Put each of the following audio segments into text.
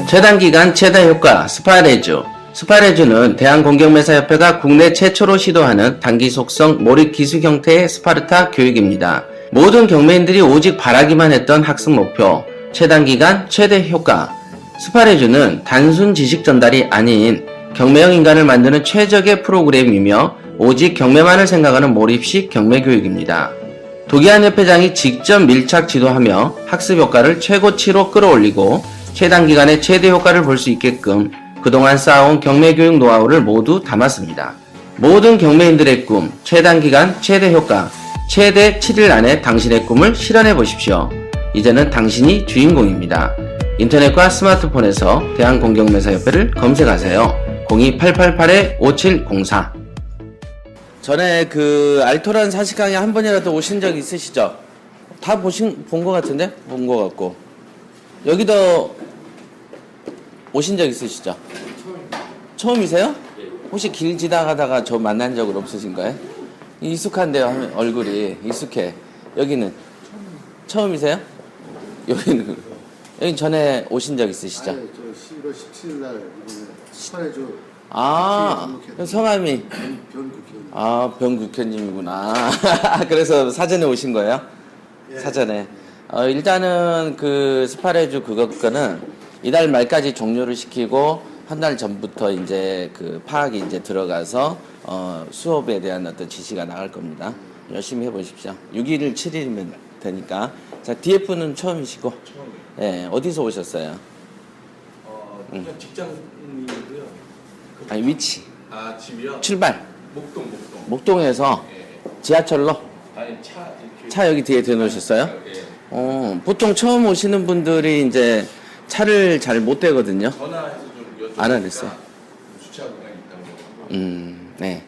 최단기간 최다 효과 스파레주. 스파레주는 대한공경매사협회가 국내 최초로 시도하는 단기 속성 몰입 기술 형태의 스파르타 교육입니다. 모든 경매인들이 오직 바라기만 했던 학습 목표, 최단기간 최대 효과. 스파레주는 단순 지식 전달이 아닌 경매형 인간을 만드는 최적의 프로그램이며 오직 경매만을 생각하는 몰입식 경매 교육입니다. 도기한 협회장이 직접 밀착 지도하며 학습 효과를 최고치로 끌어올리고 최단기간에 최대 효과를 볼 수 있게끔 그동안 쌓아온 경매교육 노하우를 모두 담았습니다. 모든 경매인들의 꿈, 최단기간 최대 효과, 최대 7일 안에 당신의 꿈을 실현해 보십시오. 이제는 당신이 주인공입니다. 인터넷과 스마트폰에서 대한공경매사협회를 검색하세요. 02-888-5704. 전에 그 알토란 사식강의 한 번이라도 오신 적 있으시죠? 다 본 것 같은데? 본 것 같고. 여기도 오신 적 있으시죠? 처음이세요? 혹시 길 지나가다가 저 만난 적은 없으신가요? 익숙한데요, 얼굴이. 익숙해. 여기는? 처음이세요? 여기는? 여기 전에 오신 적 있으시죠? 아니, 저 11월 17일 날 스파레주 성함이? 변국현. 변국현님이구나. 그래서 사전에 오신 거예요? 예. 사전에. 일단은 그 스파레주 그거는 이달 말까지 종료를 시키고 한 달 전부터 이제 그 파악이 이제 들어가서 수업에 대한 어떤 지시가 나갈 겁니다. 열심히 해보십시오. 6일, 7일이면 되니까. 자, DF는 처음이시고. 예, 어디서 오셨어요? 그냥 직장인이고요. 아니, 위치. 집이요? 출발. 목동. 목동에서 지하철로? 아니, 차 여기 뒤에 대놓으셨어요? 예. 보통 처음 오시는 분들이 이제 차를 잘 못 대거든요. 전화해서 좀 여쭤보니까 알아냈어요. 주차구가 있다고. 네.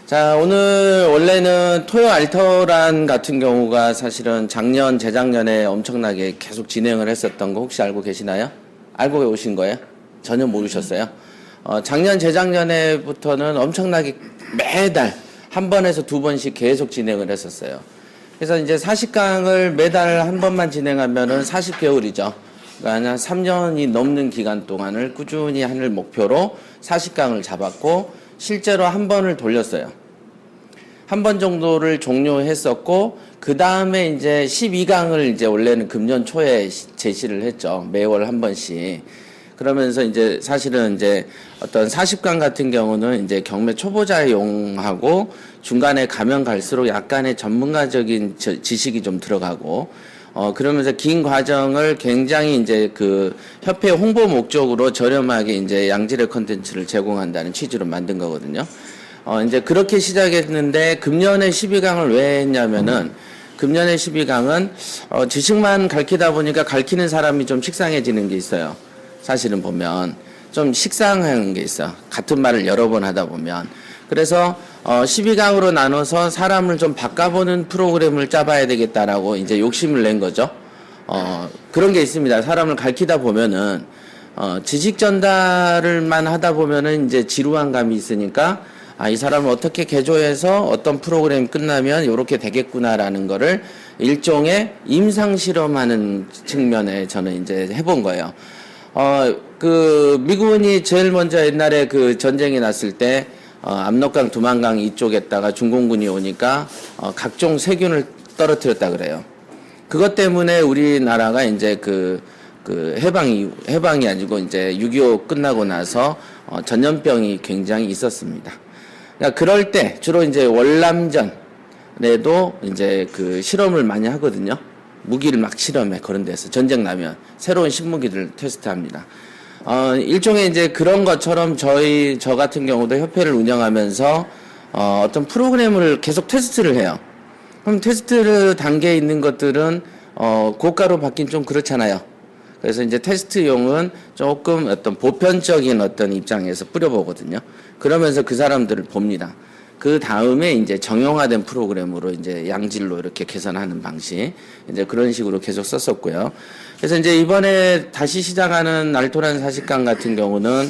자, 오늘 원래는 토요 알터란 같은 경우가 사실은 작년, 재작년에 엄청나게 계속 진행을 했었던 거 혹시 알고 계시나요? 알고 오신 거예요? 전혀 모르셨어요? 작년, 재작년에부터는 엄청나게 매달 한 번에서 두 번씩 계속 진행을 했었어요. 그래서 이제 40강을 매달 한 번만 진행하면은 40개월이죠. 그러니까 한 3년이 넘는 기간 동안을 꾸준히 하는 목표로 40강을 잡았고 실제로 한 번을 돌렸어요. 한 번 정도를 종료했었고 그 다음에 이제 12강을 이제 원래는 금년 초에 제시를 했죠. 매월 한 번씩. 그러면서 이제 사실은 이제 어떤 40강 같은 경우는 이제 경매 초보자용하고 중간에 가면 갈수록 약간의 전문가적인 지식이 좀 들어가고 그러면서 긴 과정을 굉장히 이제 그 협회 홍보 목적으로 저렴하게 이제 양질의 컨텐츠를 제공한다는 취지로 만든 거거든요. 이제 그렇게 시작했는데 금년에 12강을 왜 했냐면은 금년에 12강은 지식만 가르치다 보니까 가르치는 사람이 좀 식상해지는 게 있어요. 사실은 보면 좀 식상한 게 있어. 같은 말을 여러 번 하다 보면. 그래서 12강으로 나눠서 사람을 좀 바꿔보는 프로그램을 짜봐야 되겠다라고 이제 욕심을 낸 거죠. 그런 게 있습니다. 사람을 가르치다 보면은 지식 전달을만 하다 보면은 이제 지루한 감이 있으니까 이 사람을 어떻게 개조해서 어떤 프로그램이 끝나면 이렇게 되겠구나라는 거를 일종의 임상 실험하는 측면에 저는 이제 해본 거예요. 그 미군이 제일 먼저 옛날에 그 전쟁이 났을 때 압록강, 두만강 이쪽에다가 중공군이 오니까 각종 세균을 떨어뜨렸다 그래요. 그것 때문에 우리나라가 이제 그 해방이 아니고 이제 6.25 끝나고 나서 전염병이 굉장히 있었습니다. 그러니까 그럴 때 주로 이제 월남전에도 이제 그 실험을 많이 하거든요. 무기를 막 실험해, 그런 데서. 전쟁 나면 새로운 신무기를 테스트합니다. 일종의 이제 그런 것처럼 저 같은 경우도 협회를 운영하면서 어떤 프로그램을 계속 테스트를 해요. 그럼 테스트 단계에 있는 것들은 고가로 받긴 좀 그렇잖아요. 그래서 이제 테스트용은 조금 어떤 보편적인 어떤 입장에서 뿌려보거든요. 그러면서 그 사람들을 봅니다. 그 다음에 이제 정형화된 프로그램으로 이제 양질로 이렇게 개선하는 방식, 이제 그런 식으로 계속 썼었고요. 그래서 이제 이번에 다시 시작하는 알토란 40강 같은 경우는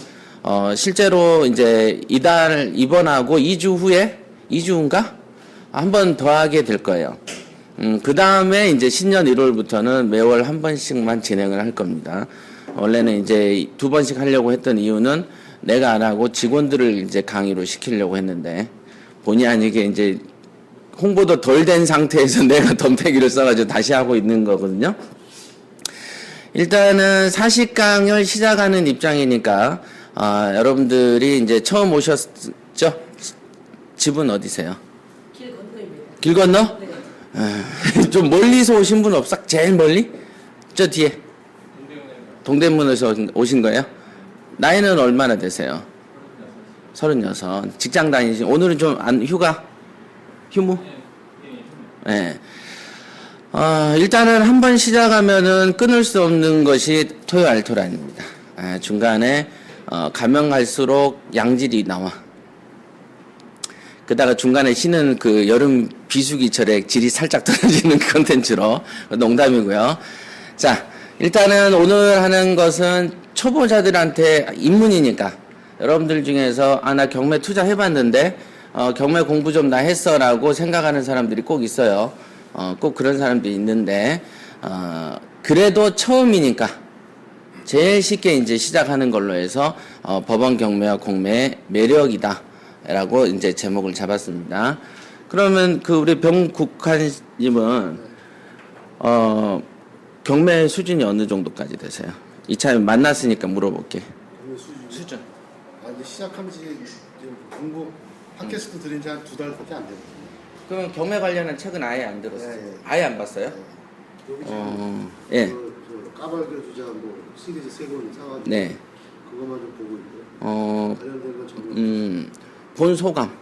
실제로 이제 이번하고 2주 후에 2주인가 한 번 더 하게 될 거예요. 그 다음에 이제 신년 1월부터는 매월 한 번씩만 진행을 할 겁니다. 원래는 이제 2번씩 하려고 했던 이유는 내가 안 하고 직원들을 이제 강의로 시키려고 했는데 본의 아니게 이제 홍보도 덜 된 상태에서 내가 덤태기를 써가지고 다시 하고 있는 거거든요. 일단은 사식강을 시작하는 입장이니까 여러분들이 이제 처음 오셨죠? 집은 어디세요? 길 건너입니다. 길 건너? 네. 좀 멀리서 오신 분 없어? 제일 멀리? 저 뒤에. 동대문에서 오신 거예요? 나이는 얼마나 되세요? 36. 직장 다니신, 오늘은 좀 휴가? 휴무? 네. 일단은 한번 시작하면은 끊을 수 없는 것이 토요 알토란입니다. 중간에, 가면 갈수록 양질이 나와. 그다가 중간에 쉬는 그 여름 비수기철에 질이 살짝 떨어지는 컨텐츠로 농담이고요. 자, 일단은 오늘 하는 것은 초보자들한테 입문이니까 여러분들 중에서 나 경매 투자해봤는데 경매 공부 좀 나 했어라고 생각하는 사람들이 꼭 있어요. 꼭 그런 사람들이 있는데 그래도 처음이니까 제일 쉽게 이제 시작하는 걸로 해서 법원 경매와 공매의 매력이다. 라고 이제 제목을 잡았습니다. 그러면 그 우리 병국한님은 경매 수준이 어느 정도까지 되세요? 이참에 만났으니까 물어볼게. 경매 수준. 이제 시작한 지 지금 공부 팟캐스트 들은 지 한 2달밖에 안 됐거든요. 그러면 경매 관련한 책은 아예 안 들었어요? 예. 아예 안 봤어요? 여기 지금 예. 저 까발교 주자 뭐 시리즈 3권 사가지고 네. 그것만 좀 보고 있고요. 관련된 건 전혀 본 소감.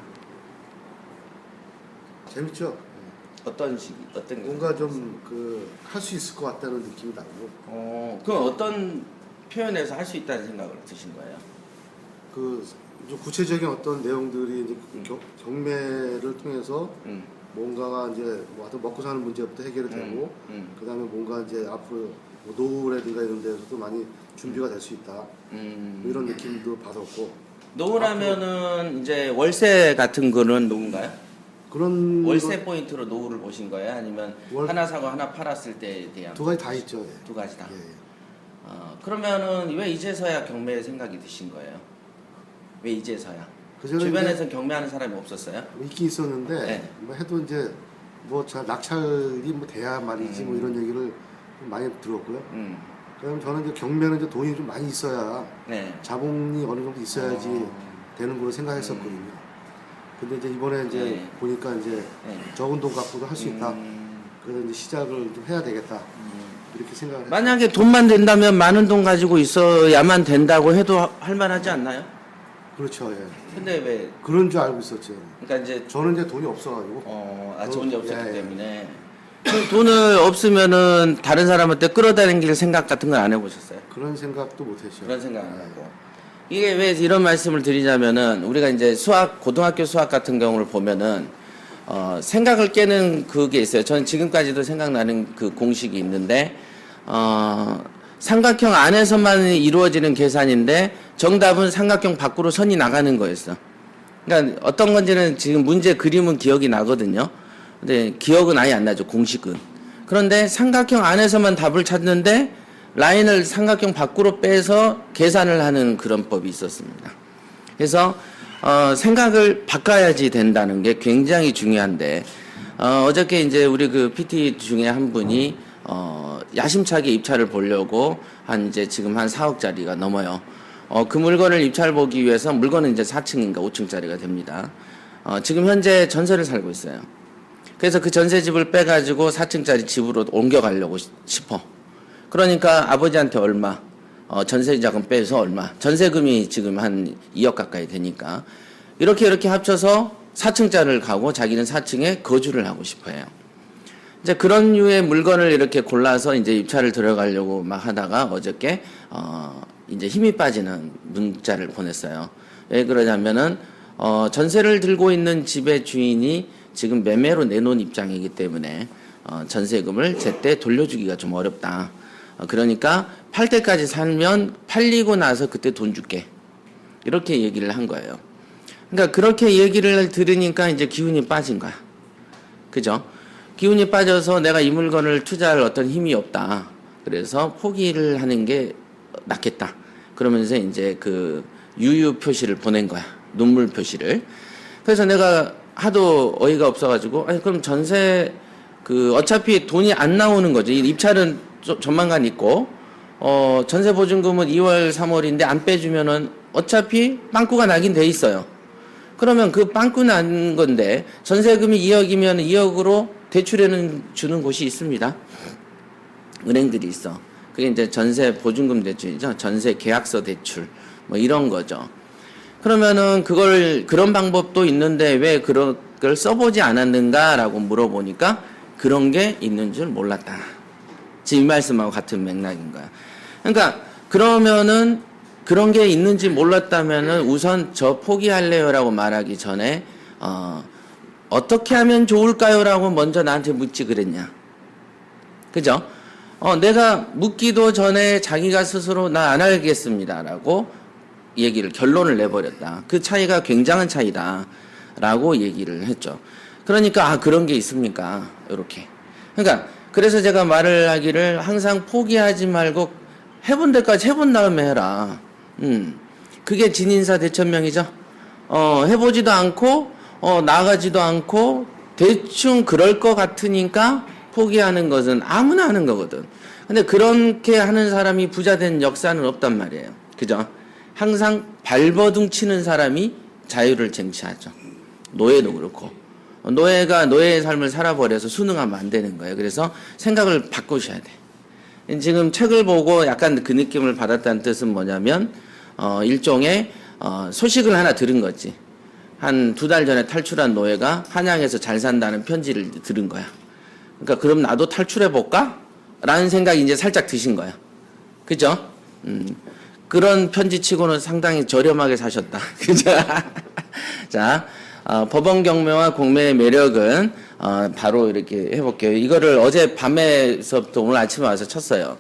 재밌죠. 어떤 식이, 어떤 게? 뭔가 좀 그 할 수 있을 것 같다는 느낌이 나고. 그럼 어떤 표현에서 할 수 있다는 생각을 드신 거예요? 좀 구체적인 어떤 내용들이 이제 경매를 통해서 뭔가가 이제 뭐 하여튼 먹고 사는 문제부터 해결이 되고 그다음에 뭔가 이제 앞으로 뭐 노후라든가 이런 데서도 많이 준비가 될 수 있다. 뭐 이런 느낌도 받았고. 노후라면은 이제 월세 같은 거는 노후인가요? 그런 월세 포인트로 노후를 보신 거예요? 아니면 하나 사고 하나 팔았을 때에 대한? 두 가지 다 있죠. 예. 두 가지 다. 예. 그러면은 왜 이제서야 경매 생각이 드신 거예요? 왜 이제서야? 그전에 주변에서 경매하는 사람이 없었어요? 있긴 있었는데 네. 뭐 해도 이제 뭐 잘 낙찰이 뭐 돼야 말이지 뭐 이런 얘기를 좀 많이 들었고요. 그다음에 저는 이제 경매는 이제 돈이 좀 많이 있어야 네. 자본이 어느 정도 있어야지 되는 걸로 생각했었거든요. 근데 이제 이번에 이제 네. 보니까 이제 네. 적은 돈 갖고도 할 수 있다. 그래서 이제 시작을 좀 해야 되겠다. 이렇게 생각을 했어요. 만약에 돈만 된다면 많은 돈 가지고 있어야만 된다고 해도 할 만하지 않나요? 그렇죠. 예. 근데 왜? 그런 줄 알고 있었죠. 그러니까 이제 저는 이제 돈이 없어가지고. 좋은 게 없었기 예, 예. 때문에. 그 돈을 없으면은 다른 사람한테 끌어다니길 생각 같은 건 안 해보셨어요? 그런 생각도 못했죠. 그런 생각 안 하고. 이게 왜 이런 말씀을 드리냐면은 우리가 이제 고등학교 수학 같은 경우를 보면은 생각을 깨는 그게 있어요. 저는 지금까지도 생각나는 그 공식이 있는데 삼각형 안에서만 이루어지는 계산인데 정답은 삼각형 밖으로 선이 나가는 거였어. 그러니까 어떤 건지는 지금 문제 그림은 기억이 나거든요. 근데 기억은 아예 안 나죠, 공식은. 그런데 삼각형 안에서만 답을 찾는데 라인을 삼각형 밖으로 빼서 계산을 하는 그런 법이 있었습니다. 그래서 생각을 바꿔야지 된다는 게 굉장히 중요한데 어저께 이제 우리 그 PT 중에 한 분이 야심차게 입찰을 보려고 이제 지금 한 4억짜리가 넘어요. 그 물건을 입찰 보기 위해서 물건은 이제 4층인가 5층짜리가 됩니다. 지금 현재 전세를 살고 있어요. 그래서 그 전세집을 빼가지고 4층짜리 집으로 옮겨가려고 싶어. 그러니까 아버지한테 얼마, 전세자금 빼서 얼마, 전세금이 지금 한 2억 가까이 되니까 이렇게 합쳐서 4층짜리를 가고 자기는 4층에 거주를 하고 싶어요. 이제 그런 류의 물건을 이렇게 골라서 이제 입찰을 들어가려고 막 하다가 어저께 이제 힘이 빠지는 문자를 보냈어요. 왜 그러냐면은 전세를 들고 있는 집의 주인이 지금 매매로 내놓은 입장이기 때문에 전세금을 제때 돌려주기가 좀 어렵다. 그러니까 팔 때까지 살면 팔리고 나서 그때 돈 줄게. 이렇게 얘기를 한 거예요. 그러니까 그렇게 얘기를 들으니까 이제 기운이 빠진 거야. 그죠? 기운이 빠져서 내가 이 물건을 투자할 어떤 힘이 없다. 그래서 포기를 하는 게 낫겠다. 그러면서 이제 그 유유 표시를 보낸 거야. 눈물 표시를. 그래서 내가 하도 어이가 없어가지고, 아니, 그럼 전세, 어차피 돈이 안 나오는 거지. 입찰은 조만간 있고, 전세 보증금은 2월, 3월인데 안 빼주면은 어차피 빵꾸가 나긴 돼 있어요. 그러면 그 빵꾸 난 건데, 전세금이 2억이면 2억으로 대출해는 주는 곳이 있습니다. 은행들이 있어. 그게 이제 전세 보증금 대출이죠. 전세 계약서 대출. 뭐 이런 거죠. 그러면은 그런 방법도 있는데 왜 그런 걸 써보지 않았는가라고 물어보니까 그런 게 있는 줄 몰랐다. 지금 이 말씀하고 같은 맥락인 거야. 그러니까 그러면은 그런 게 있는지 몰랐다면은 우선 저 포기할래요라고 말하기 전에 어떻게 하면 좋을까요라고 먼저 나한테 묻지 그랬냐. 그죠? 내가 묻기도 전에 자기가 스스로 나 안 하겠습니다라고 결론을 내버렸다. 그 차이가 굉장한 차이다라고 얘기를 했죠. 그러니까 그런 게 있습니까? 이렇게. 그러니까 그래서 제가 말을 하기를 항상 포기하지 말고 해본 데까지 해본 다음에 해라. 그게 진인사 대천명이죠. 해보지도 않고 나가지도 않고 대충 그럴 것 같으니까 포기하는 것은 아무나 하는 거거든. 근데 그렇게 하는 사람이 부자 된 역사는 없단 말이에요. 그죠? 항상 발버둥 치는 사람이 자유를 쟁취하죠. 노예도 그렇고. 노예가 노예의 삶을 살아버려서 순응하면 안 되는 거예요. 그래서 생각을 바꾸셔야 돼. 지금 책을 보고 약간 그 느낌을 받았다는 뜻은 뭐냐면, 일종의, 소식을 하나 들은 거지. 한 2달 전에 탈출한 노예가 한양에서 잘 산다는 편지를 들은 거야. 그러니까 그럼 나도 탈출해볼까? 라는 생각이 이제 살짝 드신 거야. 그죠? 그런 편지치고는 상당히 저렴하게 사셨다. 그죠? 자, 법원 경매와 공매의 매력은 바로 이렇게 해볼게요. 이거를 어제 밤에서부터 오늘 아침에 와서 쳤어요.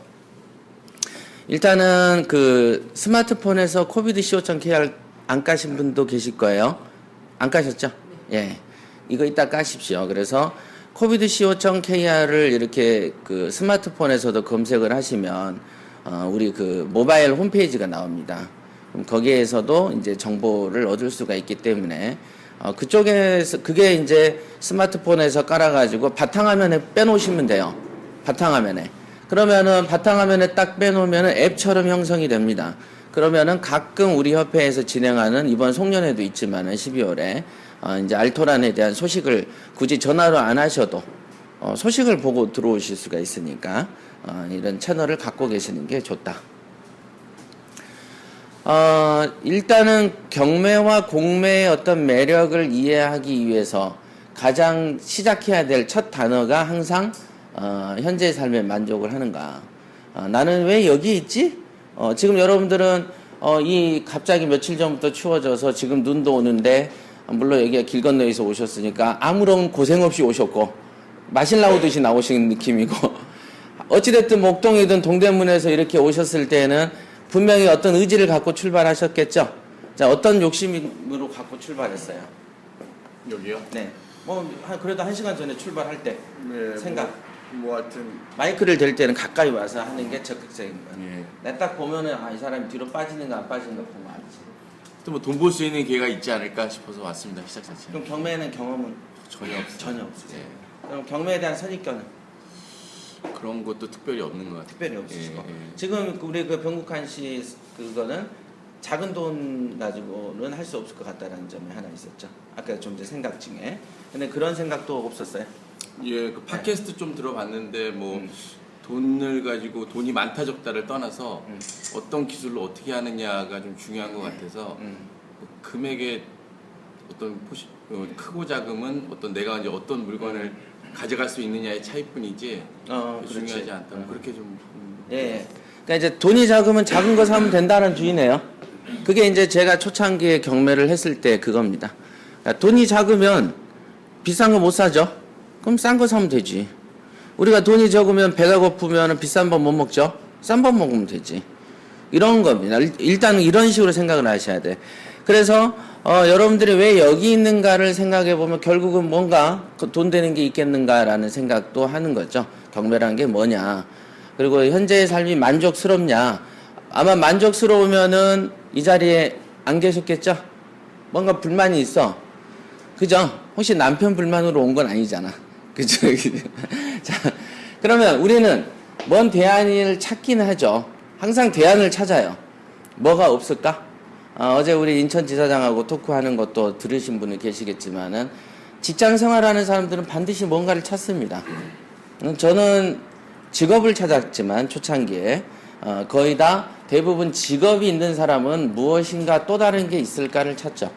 일단은 그 스마트폰에서 코비드 CO KR 안 까신 분도 계실 거예요. 안 까셨죠? 예. 이거 이따 까십시오. 그래서 코비드 CO KR을 이렇게 그 스마트폰에서도 검색을 하시면 우리 그 모바일 홈페이지가 나옵니다. 그럼 거기에서도 이제 정보를 얻을 수가 있기 때문에 그쪽에서 그게 이제 스마트폰에서 깔아가지고 바탕화면에 빼놓으시면 돼요. 바탕화면에. 그러면은 바탕화면에 딱 빼놓으면은 앱처럼 형성이 됩니다. 그러면은 가끔 우리 협회에서 진행하는 이번 송년회도 있지만은 12월에 이제 알토란에 대한 소식을 굳이 전화로 안 하셔도 소식을 보고 들어오실 수가 있으니까 이런 채널을 갖고 계시는 게 좋다. 일단은 경매와 공매의 어떤 매력을 이해하기 위해서 가장 시작해야 될 첫 단어가 항상 현재의 삶에 만족을 하는가. 나는 왜 여기 있지? 지금 여러분들은 이 갑자기 며칠 전부터 추워져서 지금 눈도 오는데 물론 여기가 길 건너에서 오셨으니까 아무런 고생 없이 오셨고 마실라고 듯이 나오신 느낌이고 어찌됐든 목동이든 동대문에서 이렇게 오셨을 때는 분명히 어떤 의지를 갖고 출발하셨겠죠? 자, 어떤 욕심으로 갖고 출발했어요? 여기요? 네. 그래도 1시간 전에 출발할 때 네, 생각. 뭐 하여튼 마이크를 댈 때는 가까이 와서 하는 게 적극적인 거야. 예. 내가 딱 보면은 이 사람이 뒤로 빠지는가 안 빠지는가 보면 알지. 또 뭐 돈 벌 수 있는 기회가 있지 않을까 싶어서 왔습니다. 시작 자체. 그럼 경매에는 경험은 전혀 없어요. 전혀 없으세요. 예. 그럼 경매에 대한 선입견은 그런 것도 특별히 없는 것 같아요. 특별히 없으시고. 예. 지금 우리 그 병국한 씨 그거는 작은 돈 가지고는 할 수 없을 것 같다는 점이 하나 있었죠. 아까 좀 전에 생각 중에. 근데 그런 생각도 없었어요. 예, 그 팟캐스트 좀 들어봤는데 뭐 돈을 가지고 돈이 많다 적다를 떠나서 어떤 기술로 어떻게 하느냐가 좀 중요한 것 같아서 뭐 금액의 어떤 크고 작음은 어떤 내가 이제 어떤 물건을 가져갈 수 있느냐의 차이뿐이지 중요하지 그렇지. 않다. 그렇게 좀 예. 그러니까 이제 돈이 작으면 작은 거 사면 된다는 주의네요. 그게 이제 제가 초창기에 경매를 했을 때 그겁니다. 그러니까 돈이 작으면 비싼 거 못 사죠. 그럼 싼 거 사면 되지. 우리가 돈이 적으면 배가 고프면 비싼 밥 못 먹죠. 싼 밥 먹으면 되지. 이런 겁니다. 일단은 이런 식으로 생각을 하셔야 돼. 그래서 여러분들이 왜 여기 있는가를 생각해 보면 결국은 뭔가 돈 되는 게 있겠는가라는 생각도 하는 거죠. 경매라는 게 뭐냐. 그리고 현재의 삶이 만족스럽냐. 아마 만족스러우면은 이 자리에 안 계셨겠죠? 뭔가 불만이 있어. 그죠? 혹시 남편 불만으로 온 건 아니잖아. 그죠? 자, 그러면 우리는 뭔 대안을 찾기는 하죠. 항상 대안을 찾아요. 뭐가 없을까? 어제 우리 인천지사장하고 토크하는 것도 들으신 분이 계시겠지만은 직장 생활하는 사람들은 반드시 뭔가를 찾습니다. 저는 직업을 찾았지만 초창기에 거의 다 대부분 직업이 있는 사람은 무엇인가 또 다른 게 있을까를 찾죠.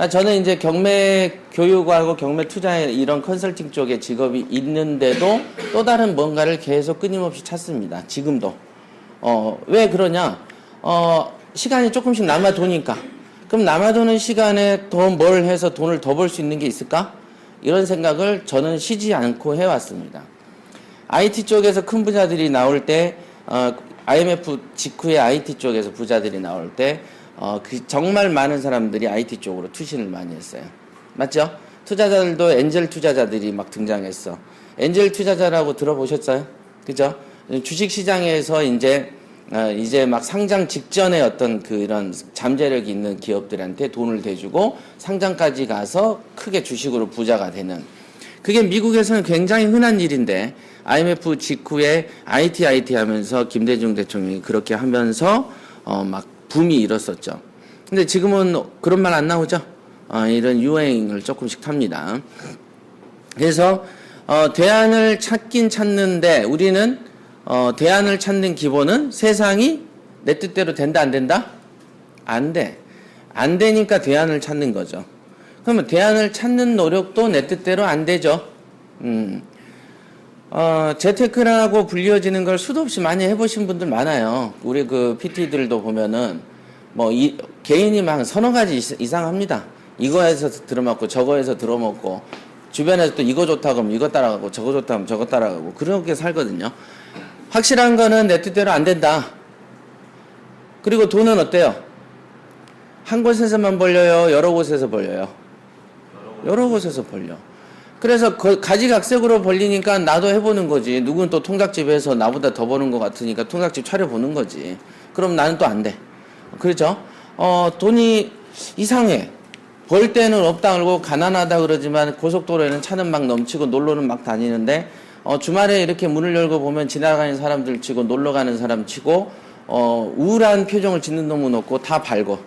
저는 이제 경매 교육하고 경매 투자 이런 컨설팅 쪽에 직업이 있는데도 또 다른 뭔가를 계속 끊임없이 찾습니다. 지금도. 왜 그러냐? 시간이 조금씩 남아도니까. 그럼 남아도는 시간에 더 뭘 해서 돈을 더 벌 수 있는 게 있을까? 이런 생각을 저는 쉬지 않고 해왔습니다. IT 쪽에서 큰 부자들이 나올 때, IMF 직후에 IT 쪽에서 부자들이 나올 때, 정말 많은 사람들이 IT 쪽으로 투신을 많이 했어요. 맞죠? 투자자들도 엔젤 투자자들이 막 등장했어. 엔젤 투자자라고 들어보셨어요? 그죠? 주식 시장에서 이제 막 상장 직전에 어떤 이런 잠재력이 있는 기업들한테 돈을 대주고 상장까지 가서 크게 주식으로 부자가 되는. 그게 미국에서는 굉장히 흔한 일인데, IMF 직후에 IT 하면서 김대중 대통령이 그렇게 하면서, 막 붐이 일었었죠. 근데 지금은 그런 말 안 나오죠? 이런 유행을 조금씩 탑니다. 그래서, 대안을 찾긴 찾는데, 우리는, 대안을 찾는 기본은 세상이 내 뜻대로 된다, 안 된다? 안 돼. 안 되니까 대안을 찾는 거죠. 그러면 대안을 찾는 노력도 내 뜻대로 안 되죠. 재테크라고 불리워지는 걸 수도 없이 많이 해보신 분들 많아요. 우리 PT들도 보면은, 개인이 막 서너 가지 이상 합니다. 이거에서 들어맞고, 저거에서 들어먹고, 주변에서 또 이거 좋다고 하면 이거 따라가고, 저거 좋다고 하면 저거 따라가고, 그렇게 살거든요. 확실한 거는 내 뜻대로 안 된다. 그리고 돈은 어때요? 한 곳에서만 벌려요? 여러 곳에서 벌려요? 여러 곳에서 벌려. 그래서 가지각색으로 벌리니까 나도 해보는 거지. 누군 또 통닭집에서 나보다 더 버는 것 같으니까 통닭집 차려보는 거지. 그럼 나는 또 안 돼. 그렇죠? 돈이 이상해. 벌 때는 없다 그러고 가난하다 그러지만 고속도로에는 차는 막 넘치고 놀러는 막 다니는데 주말에 이렇게 문을 열고 보면 지나가는 사람들 치고 놀러 가는 사람 치고 우울한 표정을 짓는 놈은 없고 다 밝고.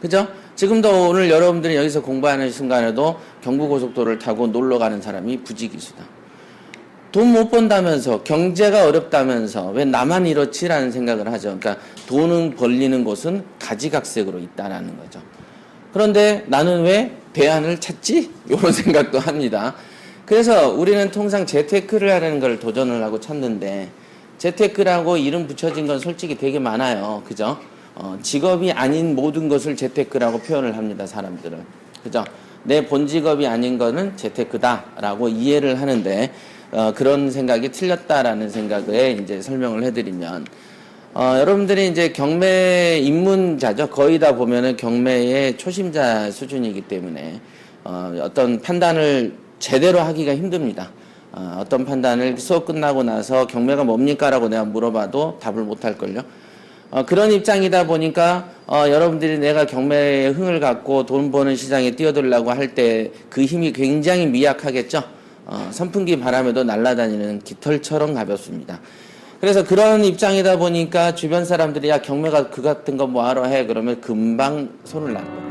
그죠? 지금도 오늘 여러분들이 여기서 공부하는 순간에도 경부고속도로를 타고 놀러 가는 사람이 부지기수다. 돈 못 번다면서 경제가 어렵다면서 왜 나만 이렇지라는 생각을 하죠. 그러니까 돈은 벌리는 곳은 가지각색으로 있다라는 거죠. 그런데 나는 왜 대안을 찾지? 이런 생각도 합니다. 그래서 우리는 통상 재테크를 하는 걸 도전을 하고 찾는데 재테크라고 이름 붙여진 건 솔직히 되게 많아요. 그죠? 직업이 아닌 모든 것을 재테크라고 표현을 합니다. 사람들은. 그죠? 내 본 직업이 아닌 거는 재테크다라고 이해를 하는데 그런 생각이 틀렸다라는 생각에 이제 설명을 해드리면 여러분들이 이제 경매 입문자죠. 거의 다 보면은 경매의 초심자 수준이기 때문에 어떤 판단을 제대로 하기가 힘듭니다. 어떤 판단을 수업 끝나고 나서 경매가 뭡니까? 라고 내가 물어봐도 답을 못 할걸요. 그런 입장이다 보니까 여러분들이 내가 경매에 흥을 갖고 돈 버는 시장에 뛰어들려고 할 때 그 힘이 굉장히 미약하겠죠. 선풍기 바람에도 날아다니는 깃털처럼 가볍습니다. 그래서 그런 입장이다 보니까 주변 사람들이 야 경매가 그 같은 거 뭐하러 해? 그러면 금방 손을 놨고